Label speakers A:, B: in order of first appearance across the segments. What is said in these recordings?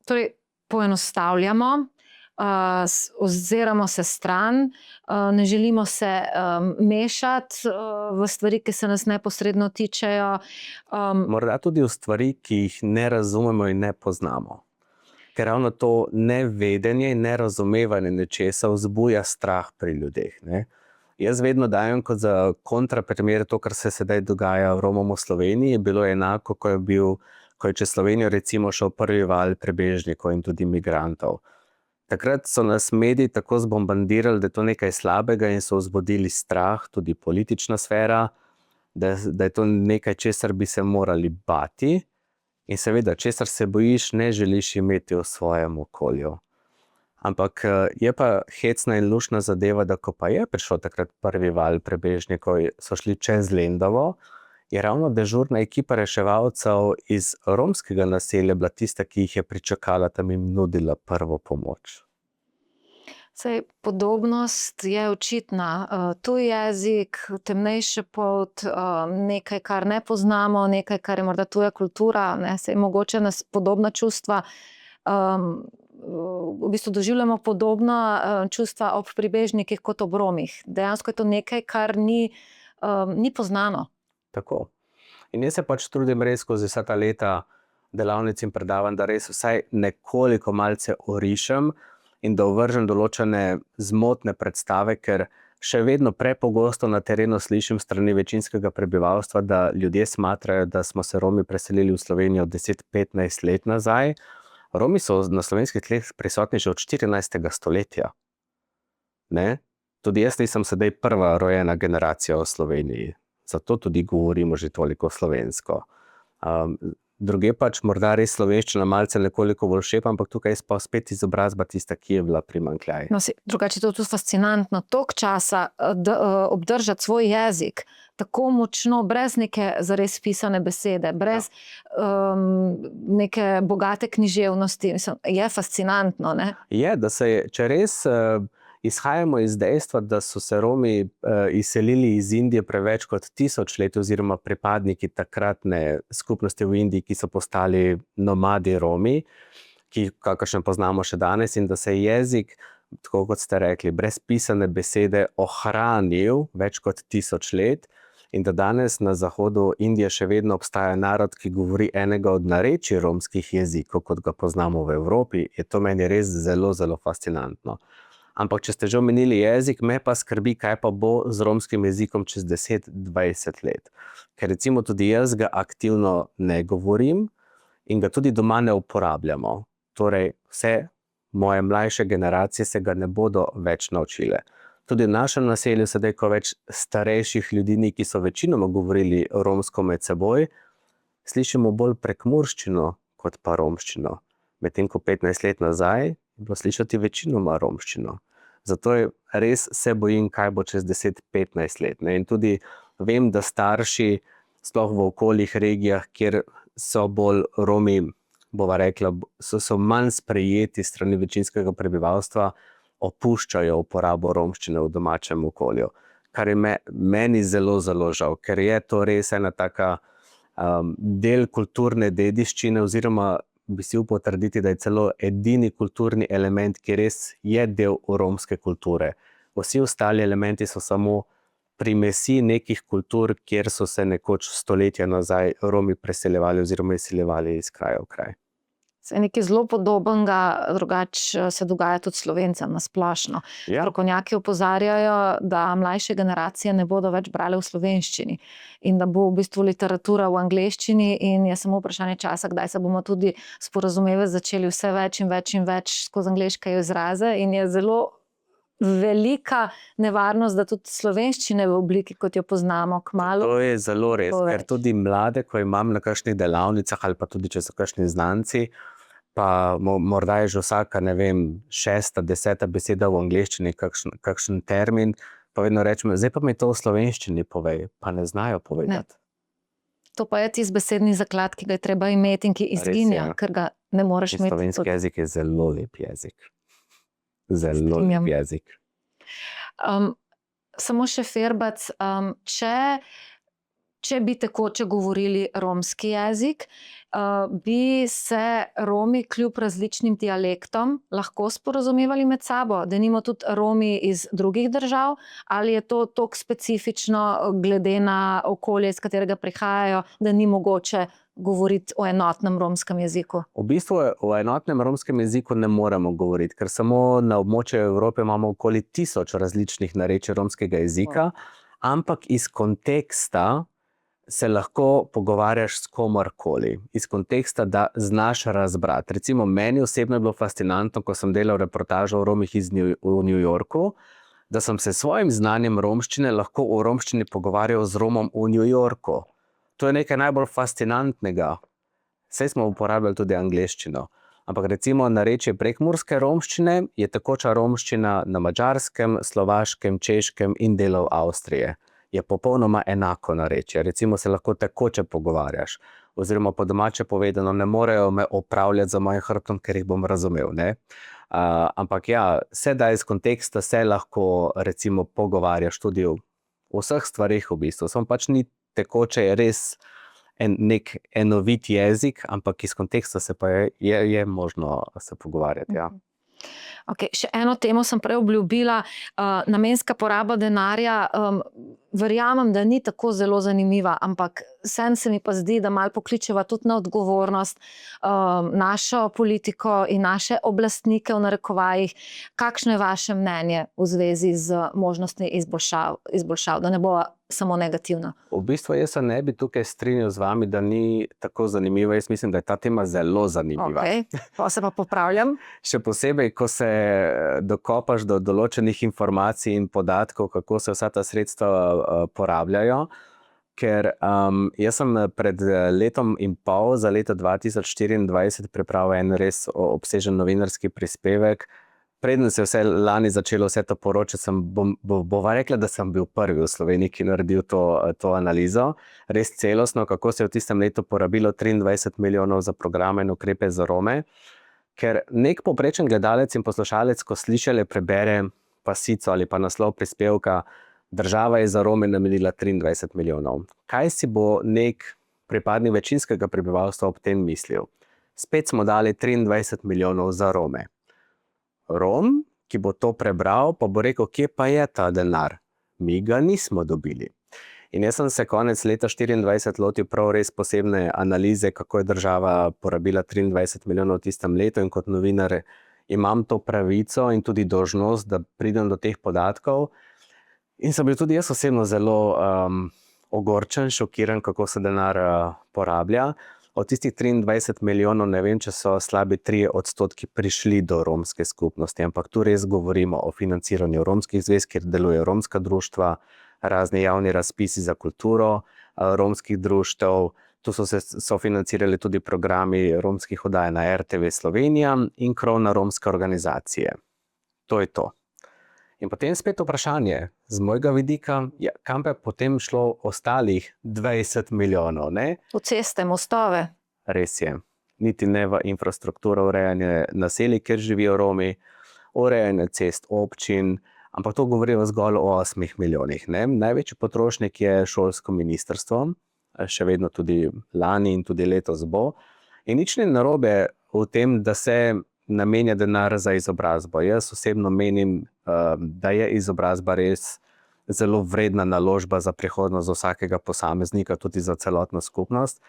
A: Torej, poenostavljamo, oziramo se stran, ne želimo se mešati v stvari, ki se nas neposredno tičejo.
B: Morda tudi v stvari, ki jih ne razumemo in ne poznamo. Ker ravno to nevedenje in nerazumevanje nečesa vzbuja strah pri ljudeh. Ne? Jaz vedno dajem kot za kontraprimer to, kar se sedaj dogaja Romom v Sloveniji, je bilo enako, ko je čez Slovenijo recimo šel prvi val prebežnikov in tudi migrantov. Takrat so nas mediji tako zbombardirali, da je to nekaj slabega in so vzbudili strah, tudi politična sfera, da je to nekaj, česar bi se morali bati. In seveda, česar se bojiš, ne želiš imeti v svojem okolju. Ampak je pa hecna in luštna zadeva, da ko pa je prišel takrat prvi val prebežnikov, so šli čez Lendavo, je ravno dežurna ekipa reševalcev iz romskega naselja bila tista, ki jih je pričakala, tam jim nudila prvo pomoč.
A: Saj podobnost je očitna. Tuj jezik, temnejša polt, nekaj, kar ne poznamo, nekaj, kar je morda tuja kultura, ne, saj mogoče nas podobna čustva, v bistvu doživljamo podobna čustva ob pribežnikih kot ob Romih. Dejansko je to nekaj, kar ni poznano.
B: Tako. In jaz se pač trudim res skozi vsa ta leta delavnic in predavanj, da res vsaj nekoliko malce orišem in da ovržem določene zmotne predstave, ker še vedno prepogosto na terenu slišim strani večinskega prebivalstva, da ljudje smatrajo, da smo se Romi preselili v Slovenijo 10-15 let nazaj. Romi so na slovenskih tleh prisotni že od 14. stoletja. Ne? Tudi jaz nisem sedaj prva rojena generacija v Sloveniji. Zato tudi govorimo že toliko slovensko. Druge pač morda res slovenščina malce nekoliko bolj šepa, ampak tukaj je pa spet izobrazba tista, ki je bila primanjkljaj.
A: No, drugače je to tudi fascinantno. Toliko časa obdržati svoj jezik, tako močno, brez neke zares pisane besede, brez neke bogate književnosti. Mislim, je fascinantno, ne?
B: Je, da se je, če res izhajamo iz dejstva, da so se Romi izselili iz Indije preveč kot 1000 let, oziroma pripadniki takratne skupnosti v Indiji, ki so postali nomadi Romi, kakršne poznamo še danes, in da se je jezik, tako kot ste rekli, brez pisane besede ohranil več kot 1000 let, in da danes na zahodu Indije še vedno obstaja narod, ki govori enega od narečij romskih jezikov, kot ga poznamo v Evropi, je to meni res zelo, zelo fascinantno. Ampak če ste že omenili jezik, me pa skrbi, kaj pa bo z romskim jezikom čez 10-20 let. Ker recimo tudi jaz ga aktivno ne govorim in ga tudi doma ne uporabljamo. Torej, vse moje mlajše generacije se ga ne bodo več naučile. Tudi v našem naselju sedaj, ko več starejših ljudi ni, ki so večinoma govorili romsko med seboj, slišimo bolj prekmurščino kot pa romščino. Medtem ko 15 let nazaj je bilo slišati večinoma romščino. Zato res se bojim, kaj bo čez 10-15 let. Ne? In tudi vem, da starši, sploh v okoljih, regijah, kjer so bolj Romi, bova rekla, so manj sprejeti strani večinskega prebivalstva, opuščajo uporabo romščine v domačem okolju. Kar je meni zelo, zelo žal, ker je to res ena taka del kulturne dediščine, oziroma bi si upal trditi, da je celo edini kulturni element, ki res je del romske kulture. Vsi ostali elementi so samo primesi nekih kultur, kjer so se nekoč stoletja nazaj Romi preseljevali oziroma izseljevali iz kraja v kraj.
A: Se nekaj zelo podobnega, drugače se dogaja tudi Slovencem na splošno.
B: Ja.
A: Strokovnjaki opozarjajo, da mlajše generacije ne bodo več brale v slovenščini in da bo v bistvu literatura v angleščini, in je samo vprašanje časa, kdaj se bomo tudi sporazumevati začeli vse več in več in več skozi angleške izraze, in je zelo velika nevarnost, da tudi slovenščine v obliki, kot jo poznamo, kmalu.
B: To je zelo res, ker tudi mlade, ko imam na kakšnih delavnicah ali pa tudi, če so kakšni znanci, pa morda je že vsaka, ne vem, 6., 10. beseda v angleščini, kakšen termin, pa vedno rečem, zdaj pa mi to v slovenščini povej, pa ne znajo povedati.
A: Ne. To pa je tisti besedni zaklad, ki ga je treba imeti in ki izginja, ker ga ne moreš imeti.
B: Slovenski jezik je zelo lep jezik. Zelo lep jezik.
A: Samo še Ferbac, če bi tekoče govorili romski jezik, bi se Romi kljub različnim dialektom lahko sporazumevali med sabo, denimo tudi Romi iz drugih držav, ali je to toliko specifično glede na okolje, iz katerega prihajajo, da ni mogoče govoriti o enotnem romskem jeziku?
B: V bistvu o enotnem romskem jeziku ne moremo govoriti, ker samo na območju Evrope imamo okoli 1000 različnih narečij romskega jezika, ampak iz konteksta se lahko pogovarjaš s komorkoli, iz konteksta, da znaš razbrati. Recimo, meni osebno je bilo fascinantno, ko sem delal reportažo o Romih v New Yorku, da sem se s svojim znanjem romščine lahko v romščini pogovarjal z Romom v New Yorku. To je nekaj najbolj fascinantnega. Saj smo uporabljali tudi angleščino. Ampak recimo narečje prekmurske romščine je tekoča romščina na Madžarskem, Slovaškem, Češkem in delu Avstrije. Je popolnoma enako narečje. Recimo se lahko tekoče pogovarjaš. Oziroma po domače povedano, ne morejo me opravljati za mojim hrbtom, ker jih bom razumel. Ne? Ampak ja, se da iz konteksta se lahko recimo pogovarjaš tudi o vseh stvarih v bistvu. Samo pač ni tekoče, je res nek enovit jezik, ampak iz konteksta se pa je možno se pogovarjati. Ja.
A: Okay, še eno temo sem prej obljubila, namenska poraba denarja. Verjamem, da ni tako zelo zanimiva, ampak vseeno se mi pa zdi, da malo pokličeva tudi na odgovornost našo politiko in naše oblastnike v narekovajih. Kakšno je vaše mnenje v zvezi z možnostmi izboljšav, da ne bo samo negativno?
B: V bistvu jaz se ne bi tukaj strinjal z vami, da ni tako zanimiva. Jaz mislim, da je ta tema zelo zanimiva.
A: Okay, pa se pa popravljam.
B: Še posebej, ko se dokopaš do določenih informacij in podatkov, kako se vsa ta sredstva porabljajo. Ker jaz sem pred letom in pol, za leto 2024, pripravil en res obsežen novinarski prispevek. Preden se je lani začelo vse to poročati, bova rekla, da sem bil prvi v Sloveniji, ki je naredil to analizo. Res celostno, kako se je v tistem letu porabilo 23 milijonov za programe in ukrepe za Rome. Ker nek povprečen gledalec in poslušalec, ko sliši ali prebere pasico ali pa naslov prispevka, država je za Rome namenila 23 milijonov. Kaj si bo nek pripadnik večinskega prebivalstva ob tem mislil? Spet smo dali 23 milijonov za Rome. Rom, ki bo to prebral, pa bo rekel, kje pa je ta denar? Mi ga nismo dobili. In jaz sem se konec leta 2024 lotil prav res posebne analize, kako je država porabila 23 milijonov v tistem letu, in kot novinar imam to pravico in tudi dolžnost, da pridem do teh podatkov. In sem bil tudi jaz osebno zelo ogorčen, šokiran, kako se denar porablja. Od tistih 23 milijonov ne vem, če so slabi 3% prišli do romske skupnosti, ampak tu res govorimo o financiranju romskih zvez, kjer delujejo romska društva, razni javni razpisi za kulturo romskih društev. Tu so se sofinancirali tudi programi romskih oddaj na RTV Slovenija in krovna romska organizacije. To je to. In potem spet vprašanje z mojega vidika, kam pa je potem šlo ostalih 20 milijonov, ne?
A: V ceste, mostove.
B: Res je. Niti ne v infrastrukturo, urejanje naselij, kjer živijo Romi, urejanje cest občin, ampak to govorijo zgolj o 8 milijonih. Ne? Največji potrošnik je šolsko ministrstvo, še vedno tudi lani in tudi letos bo. In nič ni narobe v tem, da se namenja denar za izobrazbo. Jaz osebno menim, da je izobrazba res zelo vredna naložba za prihodnost vsakega posameznika, tudi za celotno skupnost.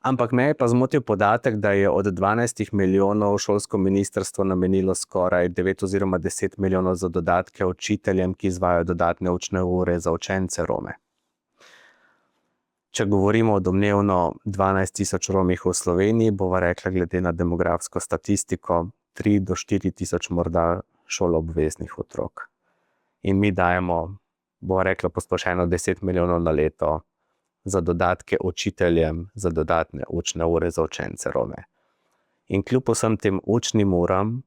B: Ampak me je pa zmotil podatek, da je od 12 milijonov šolsko ministrstvo namenilo skoraj 9 oziroma 10 milijonov za dodatke učiteljem, ki izvajajo dodatne učne ure za učence Rome. Če govorimo o domnevno 12.000 Romih v Sloveniji, bova rekla glede na demografsko statistiko 3 do 4.000 morda šoloobveznih otrok. In mi dajemo, bova rekla posplošeno 10 milijonov na leto za dodatke učiteljem, za dodatne učne ure za učence Rome. In kljub vsem tem učnim uram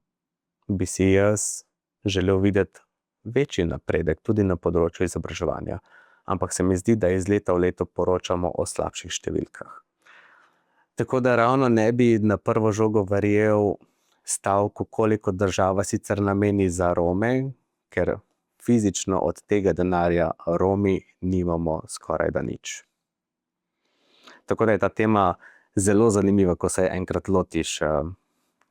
B: bi si jaz želel videti večji napredek tudi na področju izobraževanja. Ampak se mi zdi, da iz leta v leto poročamo o slabših številkah. Tako da ravno ne bi na prvo žogo verjel stavku, koliko država sicer nameni za Rome, ker fizično od tega denarja Romi nimamo skoraj da nič. Tako da je ta tema zelo zanimiva, ko se enkrat lotiš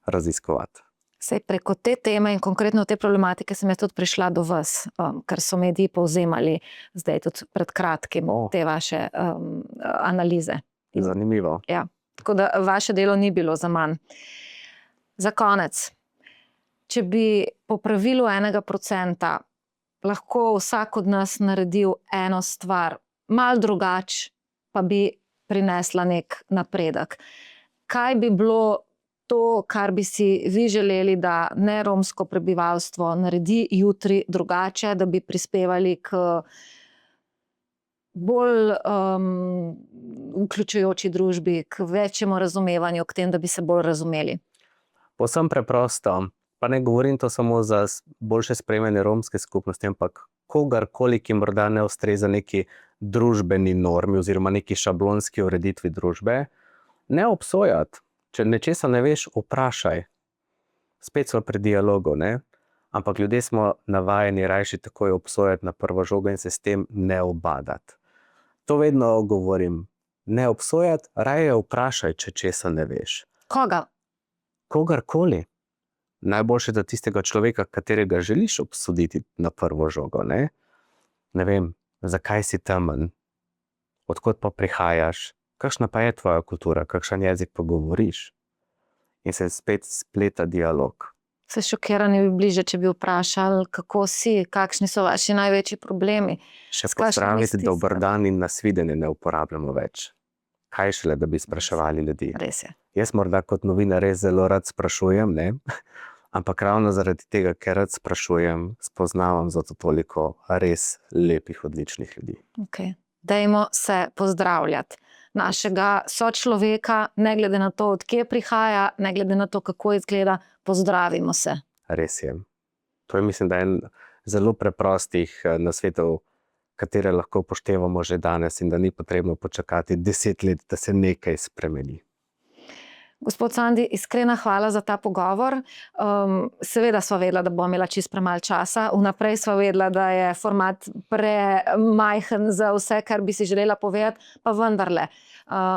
B: raziskovati.
A: Sej preko te teme in konkretno te problematike sem jaz tudi prišla do vas, ker so mediji povzemali zdaj tudi pred kratkim te vaše analize.
B: Zanimivo.
A: Ja, tako da vaše delo ni bilo zaman. Za konec, če bi po pravilu 1% lahko vsak od nas naredil eno stvar, malo drugače, pa bi prinesla nek napredek. Kaj bi bilo to, kar bi si vi želeli, da neromsko prebivalstvo naredi jutri drugače, da bi prispevali k bolj vključujoči družbi, k večjemu razumevanju, k tem, da bi se bolj razumeli?
B: Povsem preprosto, pa ne govorim to samo za boljše sprejemanje romske skupnosti, ampak kogarkoli, ki morda ne ustreza neki družbeni normi oziroma neki šablonski ureditvi družbe, ne obsojati. Če nečesa ne veš, vprašaj. Spet smo pri dialogu, ne? Ampak ljudje smo navajeni rajši takoj obsojati na prvo žogo in se s tem ne ubadati. To vedno govorim. Ne obsojati, raje vprašaj, če česa ne veš.
A: Koga?
B: Kogarkoli. Najboljše, da tistega človeka, katerega želiš obsoditi na prvo žogo, ne? Ne vem, zakaj si temen, odkot pa prihajaš, kakšna pa je tvoja kultura, kakšen jezik pa govoriš. In se spet spleta dialog.
A: Se šokirani bi bliže, če bi vprašali, kako si, kakšni so vaši največji problemi.
B: Še pozdraviti, dober dan in nasvidenje ne uporabljamo več. Kaj šele, da bi spraševali ljudi.
A: Res je.
B: Jaz morda kot novinar res zelo rad sprašujem, ne? Ampak ravno zaradi tega, ker rad sprašujem, spoznavam zato toliko res lepih, odličnih ljudi.
A: Okay. Dajmo se pozdravljati. Našega sočloveka, ne glede na to, od kje prihaja, ne glede na to, kako izgleda, pozdravimo se.
B: Res je. To je, mislim, da je en zelo preprostih nasvetov, katere lahko upoštevamo že danes in da ni potrebno počakati 10 let, da se nekaj spremeni.
A: Gospod Sandi, iskrena hvala za ta pogovor. Seveda sva vedela, da bom imela čisto premalo časa. Vnaprej sva vedela, da je format premajhen za vse, kar bi si želela povedati, pa vendarle.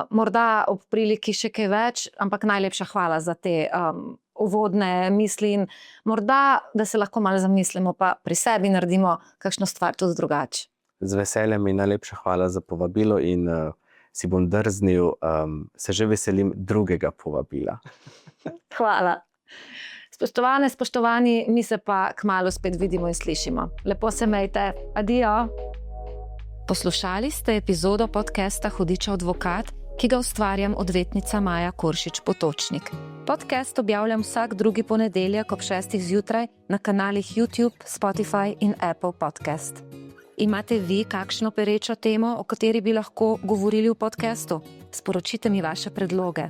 A: Morda ob priliki še kaj več, ampak najlepša hvala za te uvodne misli in morda, da se lahko malo zamislimo, pa pri sebi naredimo kakšno stvar tudi drugače.
B: Z veseljem in najlepša hvala za povabilo in si bom drznil, se že veselim drugega povabila.
A: Hvala. Spoštovane, spoštovani, mi se pa kmalu spet vidimo in slišimo. Lepo se mejte. Adijo. Poslušali ste epizodo podcasta Hudičev advokat, ki ga ustvarjam odvetnica Maja Koršič Potočnik. Podcast objavljam vsak drugi ponedeljek ob 6. zjutraj na kanalih YouTube, Spotify in Apple Podcast. Imate vi kakšno perečo temo, o kateri bi lahko govorili v podcastu? Sporočite mi vaše predloge.